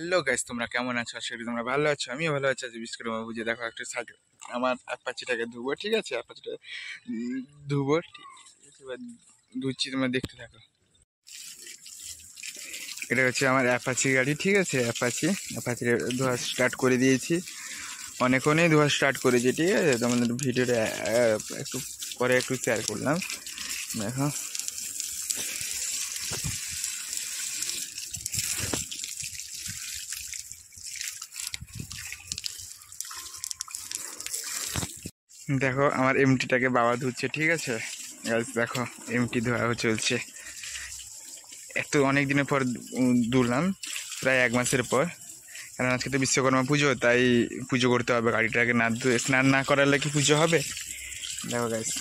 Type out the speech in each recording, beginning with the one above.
Hello guys, তোমরা কেমন আছো? আশা করি তোমরা ভালো আছো। আমিও ভালো আছি। আজ বিশেষ করে বুঝে দেখো একটা আমার অ্যাপাচিটাকে ধুবো, ঠিক আছে? অ্যাপাচিটা ধুবো, ঠিক আছে? এবার ধুচ্ছি, তোমরা দেখতে থাকো। এটা হচ্ছে আমার অ্যাপাচি গাড়ি, ঠিক আছে? অ্যাপাচি ধোয়া স্টার্ট করে দিয়েছি, অনেকক্ষণই ধোয়া স্টার্ট করেছি, ঠিক আছে? তোমাদের ভিডিওটা একটু পরে একটু শেয়ার করলাম, দেখো। দেখো আমার এমটিটাকে বাবা ধুচ্ছে, ঠিক আছে? দেখো এমটি ধোয়া চলছে। একটু অনেক দিনের পর ধুলাম, প্রায় 1 মাসের পর। কারণ আজকে তো বিশ্বকর্মা পুজো, তাই পুজো করতে হবে। গাড়িটাকে না ধুয়ে, স্নান না করালে কি পুজো হবে? দেখো গাইস,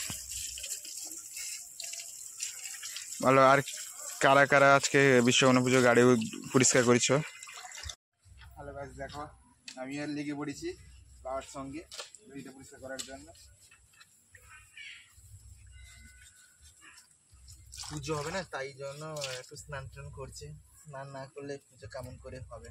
বলো আর কারা কারা আজকে বিশ্বকর্মা পুজো গাড়ি পরিষ্কার করেছো? ভালো গাইস, দেখো আমি আর লেগে পড়েছি বাবার সঙ্গে গাড়িটা পরিষ্কার করার জন্য। পুজো হবে না, তাই জন্য একটু স্নান টান করছে। স্নান না করলে পুজো কেমন করে হবে?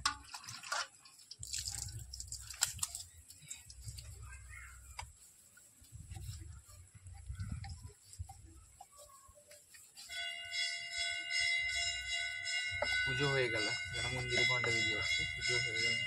পুজো হয়ে গেল, যেন মন্দিরে ঘন্টা বেজে যাচ্ছে, পুজো হয়ে গেল।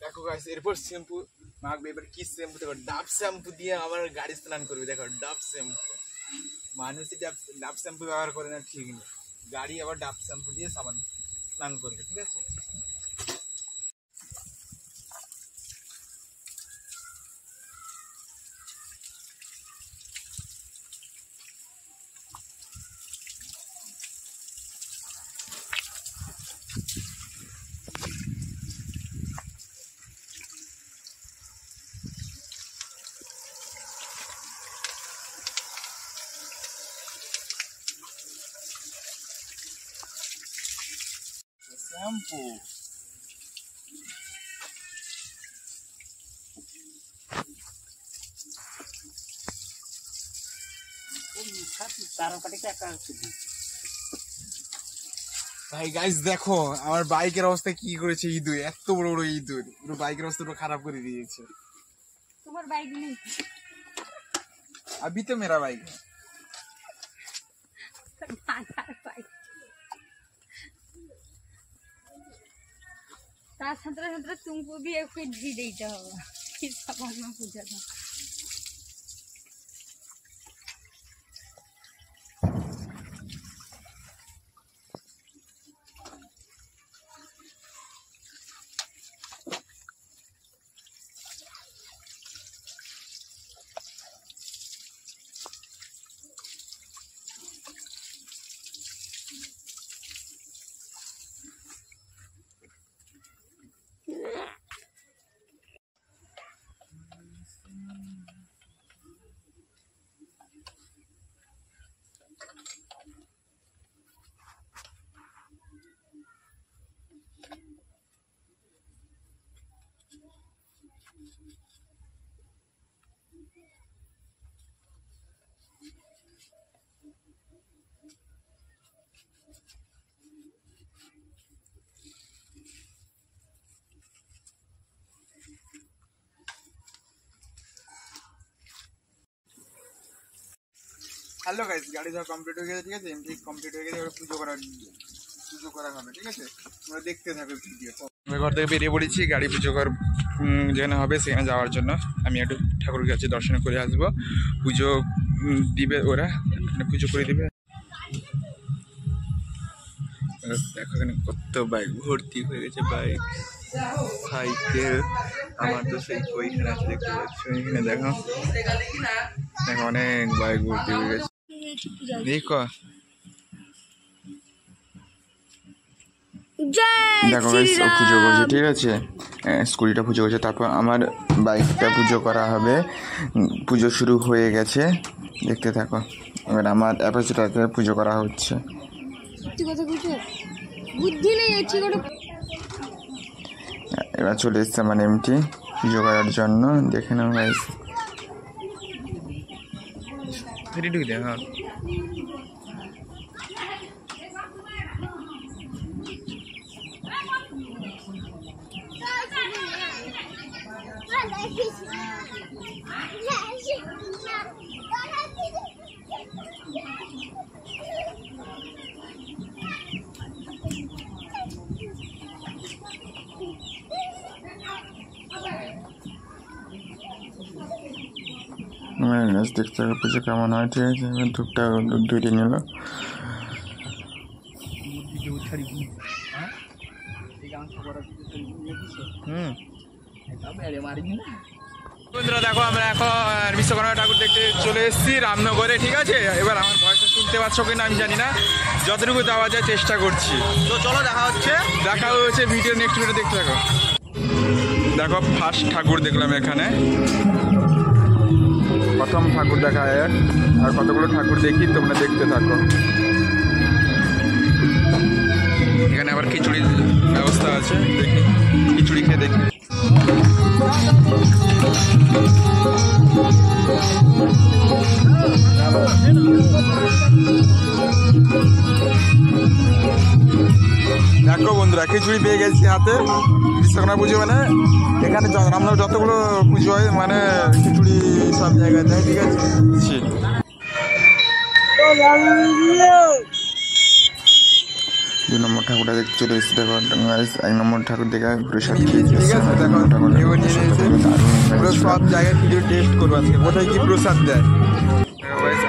দেখো গাইস, এরপর শ্যাম্পু মাখবে। এবার কি শ্যাম্পু? দেখো ডাব শ্যাম্পু দিয়ে আমার গাড়ি স্নান করবে। দেখো ডাব শ্যাম্পু, মানুষই ডাব শ্যাম্পু ব্যবহার করে না, ঠিক নেই। গাড়ি আবার ডাব শ্যাম্পু দিয়ে সাবান স্নান করবে, ঠিক আছে? শ্যাম্পু ভাই গাইস, দেখো আমার বাইকের অবস্থা কি করেছে ইঁদুর। এত বড় বড় ইঁদুর, পুরো বাইকের অবস্থা পুরো খারাপ করে দিয়েছে। তোমার বাইক নেই? अभी तो मेरा बाइक है। তার সাথে সাথে তুমকো भी एक फिट भी देते होगा कि सवाल में पूछा था। হ্যালো গাইস, গাড়ি ধর কমপ্লিট হয়ে গেছে, ঠিক আছে? এমনি কমপ্লিট হয়ে গেছে, এবার পুজো করা হবে, ঠিক আছে? তোমরা দেখতে থাকো ভিডিও। আমি ঘর থেকে বেরিয়ে পড়েছি গাড়ি পুজো যেখানে হবে সেখানে যাওয়ার জন্য। আমি একটু ঠাকুরের কাছে দর্শন করে আসবো। পুজো দিবে ওরা, পুজো করে দিবে। দেখো এখানে কত বাইক ভর্তি হয়ে গেছে, বাইক সাইকেল। আমার তো সেই ওইখানে আছে, দেখতে পাচ্ছ এখানে। দেখো দেখো অনেক বাইক ভর্তি হয়ে গেছে। দেখো দেখো গাইস ও পুজো করছে, ঠিক আছে, স্কুলটা পুজো করছে, তারপর আমার বাইকটা পুজো করা হবে। পুজো শুরু হয়ে গেছে, দেখতে থাকো। এবার আমার অ্যাপাচিটাকে পুজো করা হচ্ছে। এবার চলে এসছে আমার এমটি পুজো করার জন্য, দেখে নাও গাইস। দেখতে হবে পুজো কেমন হয়, ঠিক আছে। এবার ধূপটা ধুয়ে নিল। বন্ধুরা দেখো, আমরা এখন বিশ্বকর্মা ঠাকুর দেখতে চলে এসেছি রামনগরে, ঠিক আছে। এবার আমার ভয়েসটা শুনতে পাচ্ছ কিনা আমি জানি না, যতটুকু যাওয়া যায় চেষ্টা করছি। তো চলো দেখা হচ্ছে ভিডিও নেক্সট ভিডিও দেখতে থাকো। দেখো ফার্স্ট ঠাকুর দেখলাম এখানে, প্রথম ঠাকুর দেখা হয়, আর কতগুলো ঠাকুর দেখি তোমরা দেখতে থাকো। এখানে আবার খিচুড়ির ব্যবস্থা আছে, দেখি খিচুড়ি খেয়ে দেখি। দেখো বন্ধুরা, খিচুড়ি পেয়ে গেছি হাতে। বিশ্বকর্মা পুজো মানে এখানে রামনগর যতগুলো পুজো হয় মানে খিচুড়ি সব জায়গায় দেয়, ঠিক আছে। 2 নম্বর ঠাকুরটা দেখতে চলে এসেছি। দেখো 1 নম্বর ঠাকুর দেখে প্রসাদ খেয়েছি, ঠিক আছে। দেখো পুরো সব জায়গায় খিচুড়ি টেস্ট করবো আজকে, কোথায় কি প্রসাদ দেয়।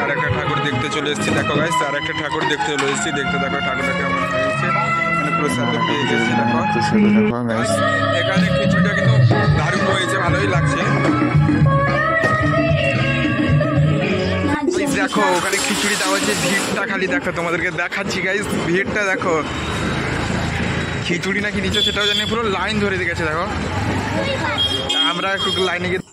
আর একটা ঠাকুর দেখতে চলে এসেছি। দেখো গাইস আর একটা ঠাকুর দেখতে চলে এসেছি, দেখতে দেখো ঠাকুরটা কেমন হয়েছে, মানে প্রসাদ পেয়ে গেছি। দেখো গাইস এখানে খিচুড়িটা কিন্তু দারুণ হয়েছে, ভালোই লাগছে। দেখো ওখানে খিচুড়ি দেওয়া হচ্ছে, ভিড়টা খালি দেখো, তোমাদেরকে দেখাচ্ছি গাইস, ভিড়টা দেখো। খিচুড়ি নাকি নিচে সেটাও জানি, পুরো লাইন ধরে গেছে। দেখো আমরা একটু লাইনে গিয়ে